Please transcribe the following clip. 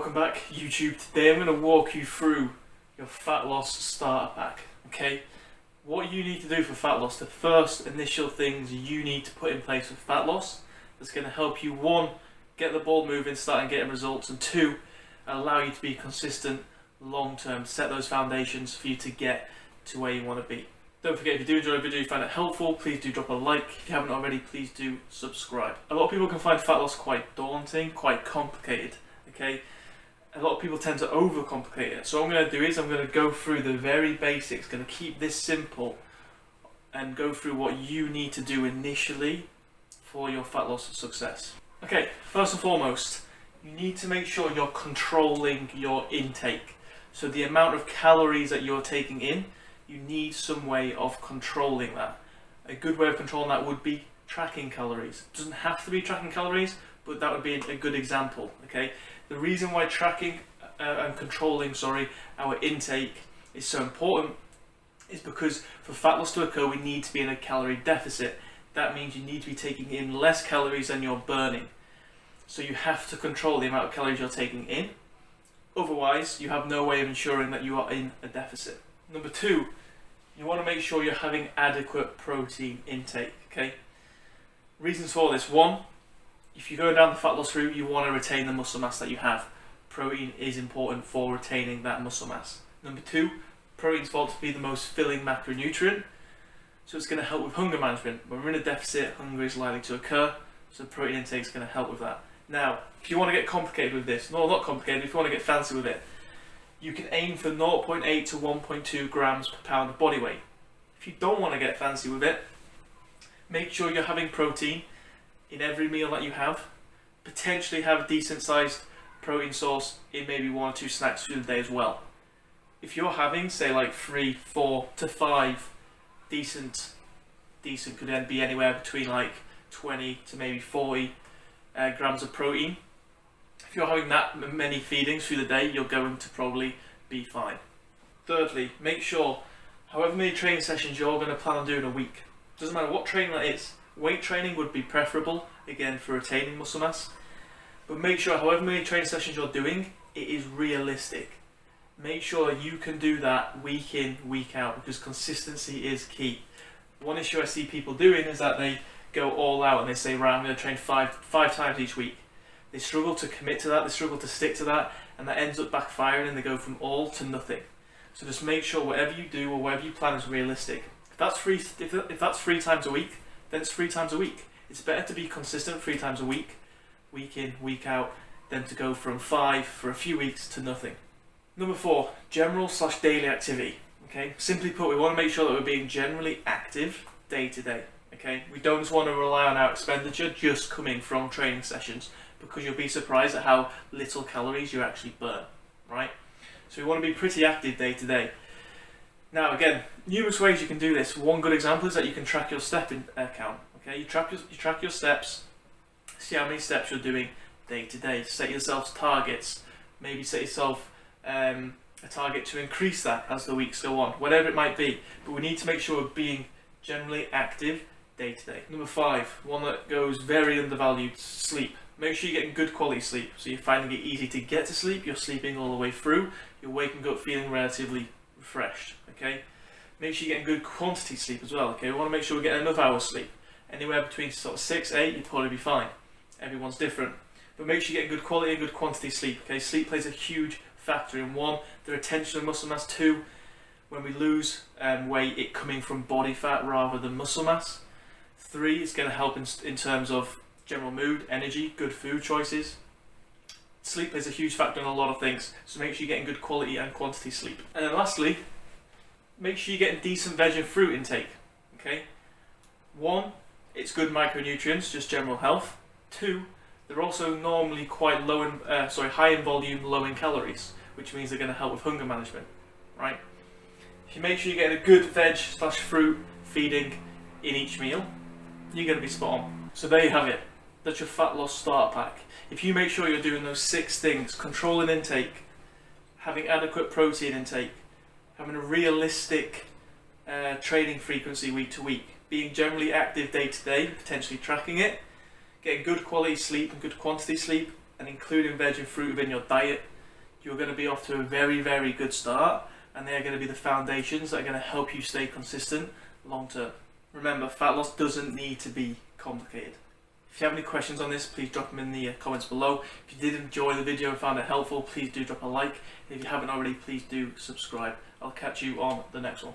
Welcome back, YouTube. Today I'm going to walk you through your fat loss starter pack. Okay, what you need to do for fat loss, the first initial things you need to put in place for fat loss that's going to help you, one, get the ball moving, starting getting results, and two, allow you to be consistent long term, set those foundations for you to get to where you want to be. Don't forget, if you do enjoy the video, you find it helpful, please do drop a like. If you haven't already, please do subscribe. A lot of people can find fat loss quite daunting, quite complicated. Okay, a lot of people tend to overcomplicate it. So what I'm going to do is I'm going to go through the very basics, going to keep this simple and go through what you need to do initially for your fat loss success. Okay, first and foremost, you need to make sure you're controlling your intake. So the amount of calories that you're taking in, you need some way of controlling that. A good way of controlling that would be tracking calories. It doesn't have to be tracking calories, but that would be a good example. Okay, the reason why tracking and controlling, our intake is so important is because for fat loss to occur, we need to be in a calorie deficit. That means you need to be taking in less calories than you're burning. So you have to control the amount of calories you're taking in. Otherwise, you have no way of ensuring that you are in a deficit. Number two, you want to make sure you're having adequate protein intake. Okay. Reasons for this: one, if you go down the fat loss route, you want to retain the muscle mass that you have. Protein is important for retaining that muscle mass. Number two, protein is thought to be the most filling macronutrient, so it's going to help with hunger management. When we're in a deficit, hunger is likely to occur, so protein intake is going to help with that. Now, if you want to get complicated with this, no, not complicated, if you want to get fancy with it, you can aim for 0.8 to 1.2 grams per pound of body weight. If you don't want to get fancy with it, make sure you're having protein in every meal that you have. Potentially have a decent sized protein source in maybe 1 or 2 snacks through the day as well. If you're having, say, like 3, 4 to 5 decent could then be anywhere between like 20 to maybe 40 grams of protein. If you're having that many feedings through the day, you're going to probably be fine. Thirdly, make sure however many training sessions you're going to plan on doing a week. Doesn't matter what training that is. Weight training would be preferable, again, for retaining muscle mass. But make sure however many training sessions you're doing, it is realistic. Make sure you can do that week in, week out, because consistency is key. One issue I see people doing is that they go all out and they say, right, I'm going to train five times each week. They struggle to commit to that, they struggle to stick to that, and that ends up backfiring and they go from all to nothing. So just make sure whatever you do or whatever you plan is realistic. If that's 3 times a week, then it's 3 times a week. It's better to be consistent 3 times a week in, week out, than to go from 5 for a few weeks to nothing. Number 4, general/daily activity. Okay, simply put, we want to make sure that we're being generally active day to day. Okay, we don't just want to rely on our expenditure just coming from training sessions, because you'll be surprised at how little calories you actually burn, right? So we want to be pretty active day to day. Now again, numerous ways you can do this. One good example is that you can track your step count. Okay, you track your steps, see how many steps you're doing day to day. Set yourself targets. Maybe set yourself a target to increase that as the weeks go on, whatever it might be. But we need to make sure we're being generally active day to day. Number 5, one that goes very undervalued: sleep. Make sure you're getting good quality sleep. So you're finding it easy to get to sleep, you're sleeping all the way through, you're waking up feeling relatively refreshed. Okay, make sure you're getting good quantity sleep as well. Okay, we want to make sure we're getting enough hours sleep. Anywhere between sort of 6, 8, you'd probably be fine. Everyone's different, but make sure you're getting good quality and good quantity sleep. Okay, sleep plays a huge factor in, 1, the retention of muscle mass, 2, when we lose weight, it coming from body fat rather than muscle mass, 3, it's going to help in terms of general mood, energy, good food choices. Sleep plays a huge factor in a lot of things, so make sure you're getting good quality and quantity sleep. And then lastly, make sure you're getting decent veg and fruit intake. Okay, 1, it's good micronutrients, just general health. 2, they're also normally quite high in volume, low in calories, which means they're going to help with hunger management, right? If you make sure you're getting a good veg/fruit feeding in each meal, you're going to be spot on. So there you have it. That's your fat loss starter pack. If you make sure you're doing those 6 things: controlling intake, having adequate protein intake, having a realistic training frequency week to week, being generally active day to day, potentially tracking it, getting good quality sleep and good quantity sleep, and including veg and fruit within your diet, you're going to be off to a very, very good start, and they're going to be the foundations that are going to help you stay consistent long term. Remember, fat loss doesn't need to be complicated. If you have any questions on this, please drop them in the comments below. If you did enjoy the video and found it helpful, please do drop a like. If you haven't already, please do subscribe. I'll catch you on the next one.